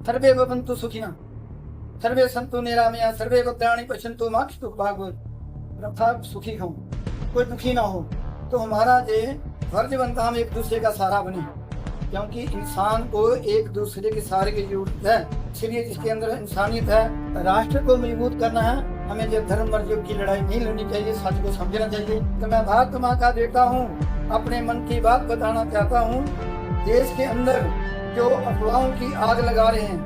सर्वे भवन्तु सुखिनः, सर्वे सन्तु निरामया, सर्वे भद्राणि पश्यन्तु मा कश्चित् भाग्यवत्। अर्थात सुखी हो, कोई दुखी ना हो। तो हमारा ये फर्ज बनता है हम एक दूसरे का सहारा बने, क्योंकि इंसान को एक दूसरे के सहारे की जरूरत है। इसलिए जिसके अंदर इंसानियत है, राष्ट्र को मजबूत करना है, हमें जो धर्म वर्ग की लड़ाई नहीं लड़नी चाहिए, सच को समझना चाहिए। तो मैं भारत माँ का बेटा हूँ, अपने मन की बात बताना चाहता हूँ। देश के अंदर जो अफवाहों की आग लगा रहे हैं,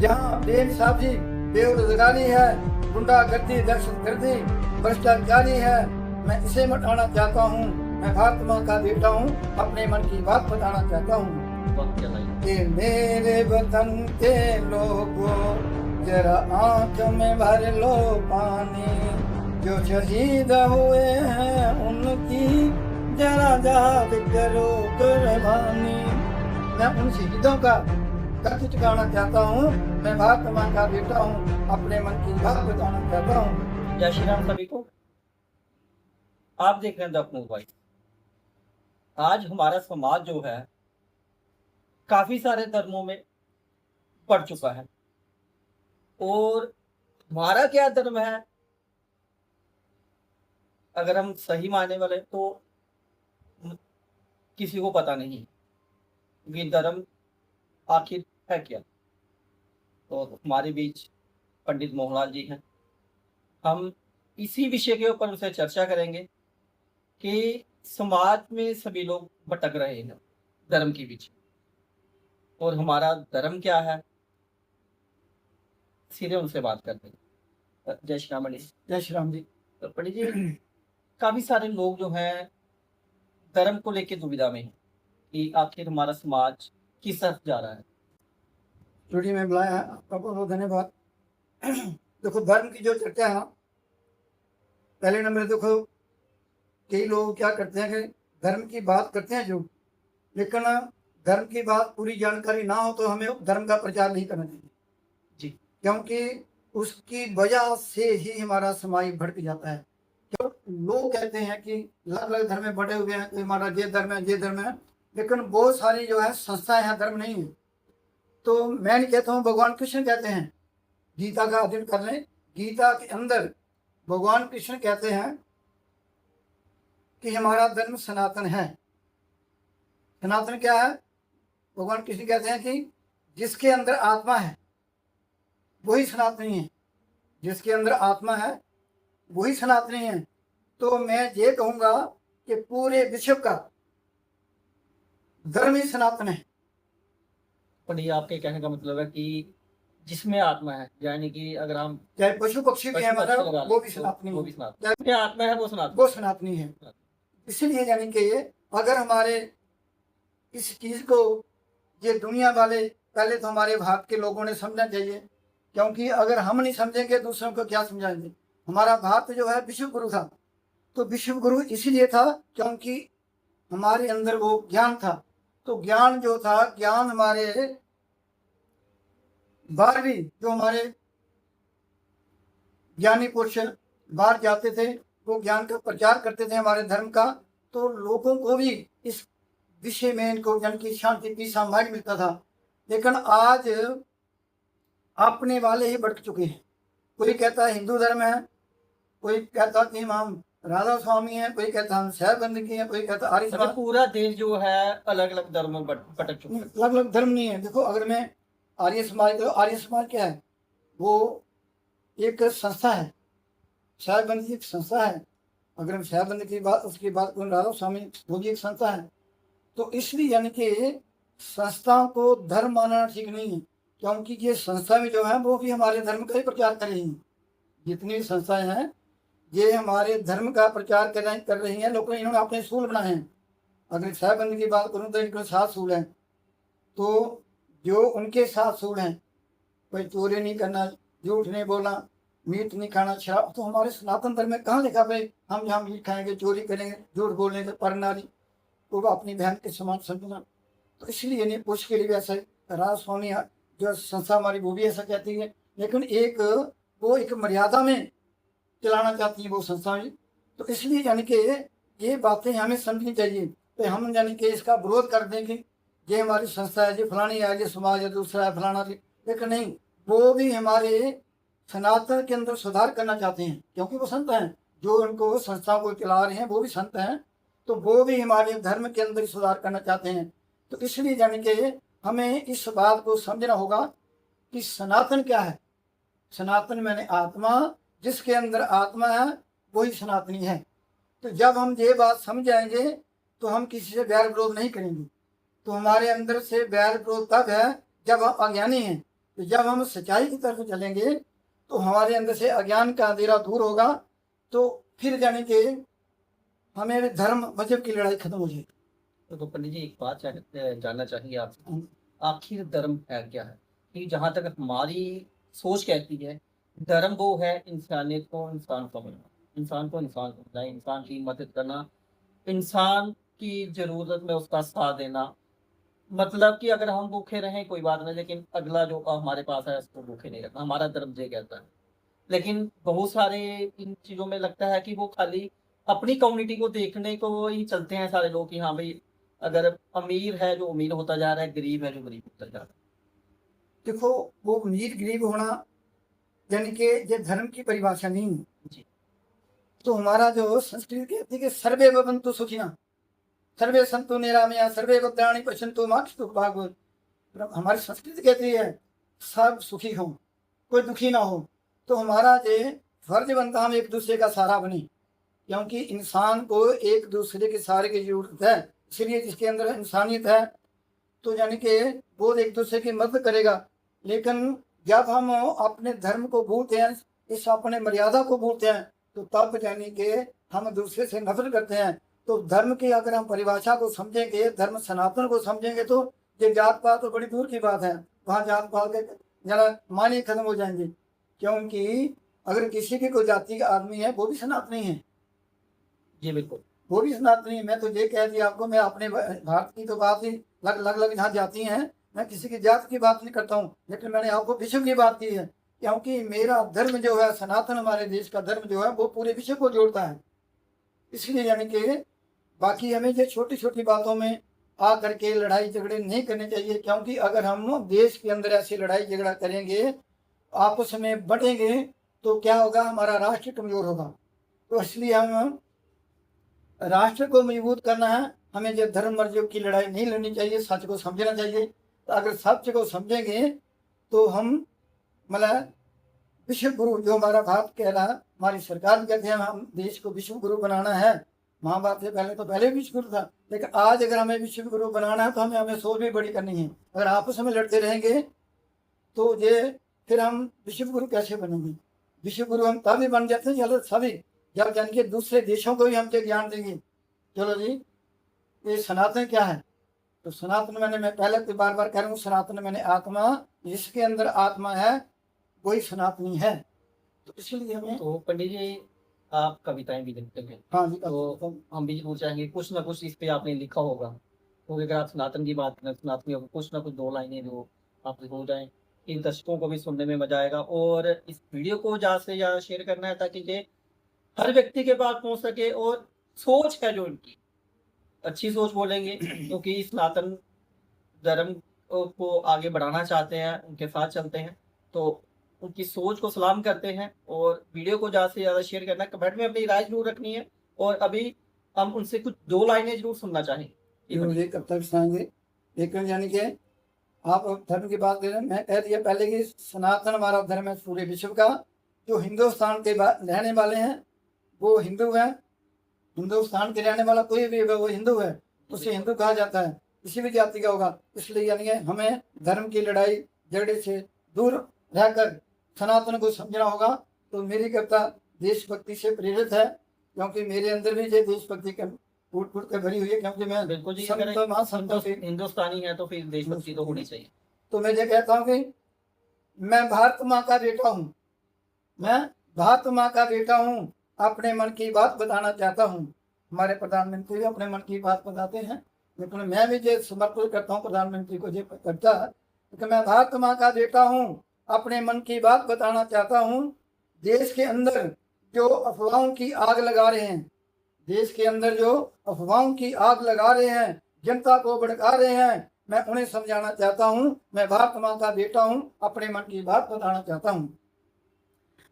जहाँ बेइंसाफी, बेरोजगारी है, गुंडागर्दी, दहशतगर्दी, भ्रष्टाचारी है, मैं इसे मिटाना चाहता हूँ। मैं भारत माँ का बेटा हूँ, अपने मन की बात बताना चाहता हूँ कि मेरे वतन के लोगों, जरा आंख में भर लो पानी, जो शहीद हुए हैं उनकी जरा याद करो कुर्बानी। मैं उन शहीदों का कर्ज चुकाना चाहता हूँ। मैं भारत माँ का बेटा हूँ, अपने मन की बात बताना चाहता हूँ। जय श्री राम सभी को। आप देख रहे हैं द अपनू वॉइस। आज हमारा समाज जो है काफी सारे धर्मों में पड़ चुका है, और हमारा क्या धर्म है अगर हम सही मानने वाले तो किसी को पता नहीं कि धर्म आखिर है क्या। तो हमारे बीच पंडित मोहनलाल जी हैं। हम इसी विषय के ऊपर उनसे चर्चा करेंगे कि समाज में सभी लोग भटक रहे हैं धर्म के पीछे, और हमारा धर्म क्या है, सीधे उनसे बात करते हैं। जय श्री राम पंडित। जय श्री राम जी। तो पंडित जी, काफी सारे लोग जो हैं धर्म को लेकर दुविधा में हैं कि आखिर हमारा समाज किस तरफ जा रहा है। स्टूडियो में बुलाया है, आपका बहुत बहुत धन्यवाद। देखो, धर्म की जो चर्चा है ना, पहले नंबर देखो, कई लोग क्या करते हैं कि धर्म की बात करते हैं जो, लेकिन धर्म की बात पूरी जानकारी ना हो तो हमें धर्म का प्रचार नहीं करना चाहिए जी। क्योंकि उसकी वजह से ही हमारा समाज भड़क जाता है। क्यों लोग कहते हैं कि अलग अलग धर्म में बटे हुए हैं, कोई हमारा ये धर्म है, ये धर्म है, लेकिन बहुत सारी जो है संस्थाएं हैं, धर्म नहीं है। तो मैं नहीं कहता हूँ, भगवान कृष्ण कहते हैं, गीता का अध्ययन कर लें, गीता के अंदर भगवान कृष्ण कहते हैं कि हमारा धर्म सनातन है। सनातन क्या है? भगवान कृष्ण कहते हैं कि जिसके अंदर आत्मा है वही सनातनी है, जिसके अंदर आत्मा है वही सनातनी है। तो मैं ये कहूंगा कि पूरे विश्व का धर्म ही सनातन है। पंडित, आपके कहने का मतलब है कि जिसमें आत्मा है, यानी कि अगर हम चाहे पशु पक्षी भी है हमारा, वो भी सनातनी वो है, भी सनातन, जिसमें आत्मा है वो सनातन, वो सनातनी है। इसलिए यानी कि अगर हमारे इस चीज को ये दुनिया वाले, पहले तो हमारे भारत के लोगों ने समझना चाहिए, क्योंकि अगर हम नहीं समझेंगे दूसरों को क्या समझाएंगे। हमारा भारत जो है विश्व गुरु था, तो विश्व गुरु इसलिए था क्योंकि हमारे अंदर वो ज्ञान था। तो ज्ञान जो था, ज्ञान हमारे 12वीं जो हमारे ज्ञानी पुरुष बाहर जाते थे, वो ज्ञान का प्रचार करते थे हमारे धर्म का, तो लोगों को भी इस विषय में इनको यानी कि शांति की सामान्य मिलता था। लेकिन आज अपने वाले ही भटक चुके हैं। कोई कहता है हिंदू धर्म है, कोई कहता कि हम राधा स्वामी है, कोई कहता हम शहबंदगी है, कोई कहता आर्य समाज। पूरा देश जो है अलग अलग धर्मों में भटक चुका है। अलग अलग धर्म नहीं है। देखो, अगर मैं आर्य समाज, तो आर्य समाज क्या है? वो एक संस्था है, शहबंदी एक संस्था है। अगर हम शहबंदी की बात, उसकी बात करूँ, राधा स्वामी वो भी एक संस्था है। तो इसलिए यानी कि संस्थाओं को धर्म मानना ठीक नहीं है, क्योंकि ये संस्था भी जो है वो भी हमारे धर्म का ही प्रचार कर रही हैं। जितनी संस्थाएं हैं ये हमारे धर्म का प्रचार कर रही हैं। लोगों ने इन्होंने अपने सूल बनाए हैं। अगर शहबंदी की बात करूँ तो इनके 7 सूल हैं। तो जो उनके 7 सूल हैं, कोई चोरी नहीं करना, झूठ नहीं बोलना, मीट नहीं खाना, शराब, तो हमारे सनातन धर्म में कहाँ लिखा भाई हम यहाँ मीट खाएंगे, चोरी करेंगे, झूठ बोलेंगे, पर नारी को अपनी बहन के समान समझना। तो इसलिए नहीं, पुरुष के लिए भी ऐसा राधा स्वामी जो संस्था हमारी वो भी ऐसा कहती है, लेकिन एक वो एक मर्यादा में चलाना चाहती है वो संस्था भी। तो इसलिए यानी कि ये बातें हमें समझनी चाहिए। तो हम यानी कि इसका विरोध कर दें कि ये हमारी संस्था है, जी फलानी है, ये समाज है, दूसरा है, फलाना लेकिन नहीं, वो भी हमारे सनातन के अंदर सुधार करना चाहते हैं, क्योंकि वो संत हैं, जो उनको संस्था को चला रहे हैं वो भी संत हैं, तो वो भी हमारे धर्म के अंदर सुधार करना चाहते हैं। तो इसलिए जान के हमें इस बात को समझना होगा कि सनातन क्या है। सनातन मैंने आत्मा, जिसके अंदर आत्मा है वही सनातनी है। तो जब हम ये बात समझ जाएंगे तो हम किसी से बैर विरोध नहीं करेंगे। तो हमारे अंदर से बैर विरोध तब है जब हम अज्ञानी हैं। तो जब हम सच्चाई की तरफ चलेंगे तो हमारे अंदर से अज्ञान का अंधेरा दूर होगा, तो फिर जाने के हमें धर्म मजहब की लड़ाई खत्म हो जाएगी। तो पंडित जी एक बात जानना चाहेंगे आपसे, आखिर धर्म है क्या है? कि जहाँ तक हमारी सोच कहती है, धर्म वो है इंसानियत को इंसान समझना, इंसान को इंसान समझना, इंसान की मदद करना, इंसान की जरूरत में उसका साथ देना। मतलब कि अगर हम भूखे रहें कोई बात नहीं, लेकिन अगला जो हमारे पास है उसको भूखे नहीं रखना, हमारा धर्म ये कहता है। लेकिन बहुत सारे इन चीजों में लगता है कि वो खाली अपनी कम्युनिटी को देखने को ही चलते हैं सारे लोग, कि हाँ भाई अगर अमीर है जो अमीर होता जा रहा है, गरीब है जो गरीब होता जा रहा है। देखो, वो अमीर गरीब होना यानी कि ये धर्म की परिभाषा नहीं है जी। तो हमारा जो संस्कृति कहती है कि सर्वे भवन्तु सुखिनः, सर्वे सन्तु निरामया, सर्वे भद्राणि पश्यन्तु मा कश्चित् भाग्येत्। हमारी संस्कृति कहती है सब सुखी हों, कोई दुखी ना हो। तो हमारा ये फर्ज बनता हम एक दूसरे का सहारा बने, क्योंकि इंसान को एक दूसरे के सहारे की जरूरत है। इसलिए जिसके अंदर इंसानियत है तो यानी कि वो एक दूसरे की मदद करेगा। लेकिन जब हम अपने धर्म को भूलते हैं, इस अपने मर्यादा को भूलते हैं, तो तब यानी कि हम दूसरे से नफरत करते हैं। तो धर्म की अगर हम परिभाषा को समझेंगे, धर्म सनातन को समझेंगे, तो ये जात पात तो बड़ी दूर की बात है। वहाँ जात पात के जरा मानी खत्म हो जाएंगे, क्योंकि अगर किसी की कोई जाति का आदमी है वो भी सनातनी है। जी बिल्कुल, वो भी सनातनी है। मैं तो ये कह दिया आपको, मैं अपने भारत की तो बात ही अलग जहाँ जाती हैं, मैं किसी की जात की बात नहीं करता हूँ, लेकिन मैंने आपको विश्व की बात की है, क्योंकि मेरा धर्म जो है सनातन, हमारे देश का धर्म जो है वो पूरे विश्व को जोड़ता है। इसलिए यानी कि बाकी हमें ये छोटी छोटी बातों में आ करके लड़ाई झगड़े नहीं करने चाहिए, क्योंकि अगर हम देश के अंदर ऐसी लड़ाई झगड़ा करेंगे, आपस में बढ़ेंगे, तो क्या होगा, हमारा राष्ट्र कमजोर होगा। तो इसलिए हम राष्ट्र को मजबूत करना है, हमें जो धर्म मर्जियों की लड़ाई नहीं लड़नी चाहिए, सच को समझना चाहिए। तो अगर सच को समझेंगे तो हम मतलब विश्व गुरु, जो हमारा भारत कह रहा है, हमारी सरकार भी कहते हैं हम देश को विश्व गुरु बनाना है। महाभारत से पहले तो पहले विश्व गुरु था, लेकिन आज अगर हमें विश्व गुरु बनाना है तो हमें सोच भी बड़ी करनी है। अगर आपस में लड़ते रहेंगे तो ये फिर हम विश्व गुरु कैसे बनेंगे? विश्व गुरु हम तभी बन जाते हैं चलो सभी, जब जान के दूसरे देशों को भी हमसे ज्ञान देंगे। चलो जी, ये सनातन क्या है? तो सनातन मैं पहले तो बार बार कह रहा हूँ, सनातन मैंने आत्मा, जिसके अंदर आत्मा है वही सनातनी है। तो इसलिए हमें, तो पंडित जी आप कविताएं भी लिखते हैं, हाँ जी, तो हम भी जरूर चाहेंगे कुछ ना कुछ इस पे आपने लिखा होगा। तो अगर आप सनातन की बात करें, सनातनी होगा, कुछ ना कुछ दो लाइनें जो आप हो जाएं, इन दर्शकों को भी सुनने में मजा आएगा। और इस वीडियो को ज़्यादा से ज़्यादा शेयर करना है, ताकि ये हर व्यक्ति के पास पहुंच सके। और सोच है जो इनकी अच्छी सोच बोलेंगे, क्योंकि सनातन धर्म को आगे बढ़ाना चाहते हैं, उनके साथ चलते हैं, तो उनकी सोच को सलाम करते हैं। और वीडियो को ज़्यादा से ज़्यादा शेयर करना है, कमेंट में अपनी राय जरूर रखनी है। और अभी हम उनसे कुछ दो लाइनें जरूर सुनना चाहेंगे। कब तक सुनाएंगे? लेकिन यानी कि आप धर्म की बात करें, मैं कह दिया पहले कि सनातन हमारा धर्म है पूरे विश्व का। जो हिंदुस्तान के रहने वाले हैं वो हिंदू हैं, हिंदुस्तान के रहने वाला कोई भी वो हिंदू है, उसे हिंदू कहा जाता है, किसी भी जाति का होगा। इसलिए यानी हमें धर्म की लड़ाई झगड़े से दूर रहकर सनातन को समझना होगा। तो मेरी कविता देशभक्ति से प्रेरित है, क्योंकि मेरे अंदर भी ये देशभक्ति के फूट फूट के भरी हुई है, क्योंकि मैं बिल्कुल जी, हिंदुस्तानी है तो फिर देशभक्ति तो होनी चाहिए। तो मैं ये कहता हूँ कि मैं भारत माँ का बेटा हूँ, मैं भारत माँ का बेटा हूँ, अपने मन की बात बताना चाहता हूँ। हमारे प्रधानमंत्री भी अपने मन की बात बताते हैं, लेकिन मैं भी ये समर्पित करता हूँ प्रधानमंत्री को, ये करता है कि मैं भारत माँ का बेटा हूँ, अपने मन की बात बताना चाहता हूँ। देश के अंदर जो अफवाहों की आग लगा रहे हैं, देश के अंदर जो अफवाहों की आग लगा रहे हैं, जनता को भड़का रहे हैं, मैं उन्हें समझाना चाहता हूँ। मैं भारत माँ का बेटा हूँ, अपने मन की बात बताना चाहता हूँ।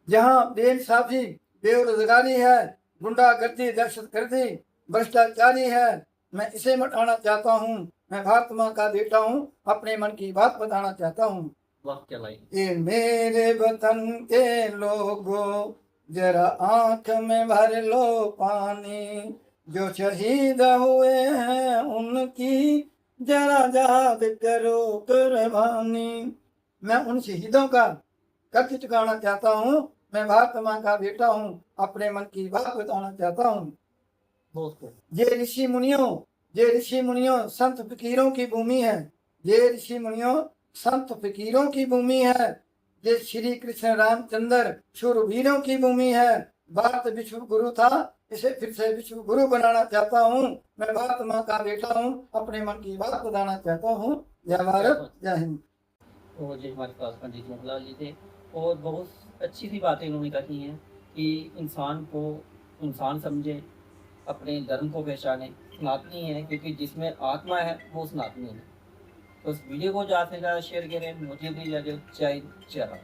जहाँ बेइंसाफी, बेरोजगारी है, गुंडागर्दी, दहशतगर्दी, भ्रष्टाचारी है, मैं इसे मिटाना चाहता हूँ। मैं भारत माँ का बेटा हूँ, अपने मन की बात बताना चाहता हूँ। वाह क्या लाइन। ये मेरे वतन के लोगों, जरा आंख में भर लो पानी, जो शहीद हुए हैं उनकी जरा याद करो कुर्बानी। मैं उन शहीदों का कर्ज चुकाना चाहता हूँ। मैं भारत माँ का बेटा हूँ, अपने मन की बात बताना चाहता हूँ। दोस्तों ये ऋषि मुनियों संत फकीरों की भूमि है। ये ऋषि मुनियों संत फकीरों की भूमि है। ये श्री कृष्ण रामचंद्र शूरवीरों की भूमि है। भारत विश्व गुरु था, इसे फिर से विश्व गुरु बनाना चाहता हूँ। मैं भारत माँ का बेटा हूँ, अपने मन की बात बताना चाहता हूँ। जय भारत, जय हिंद। तो जी हमारे पास पंडित मोहनलाल जी थे और बहुत अच्छी सी बातें उन्होंने कही हैं कि इंसान को इंसान समझे, अपने धर्म को पहचाने। सनातनी है क्योंकि जिसमें आत्मा है वो सनातनी है। तो इस वीडियो को ज़्यादा से ज़्यादा शेयर करें। मुझे भी जय जय।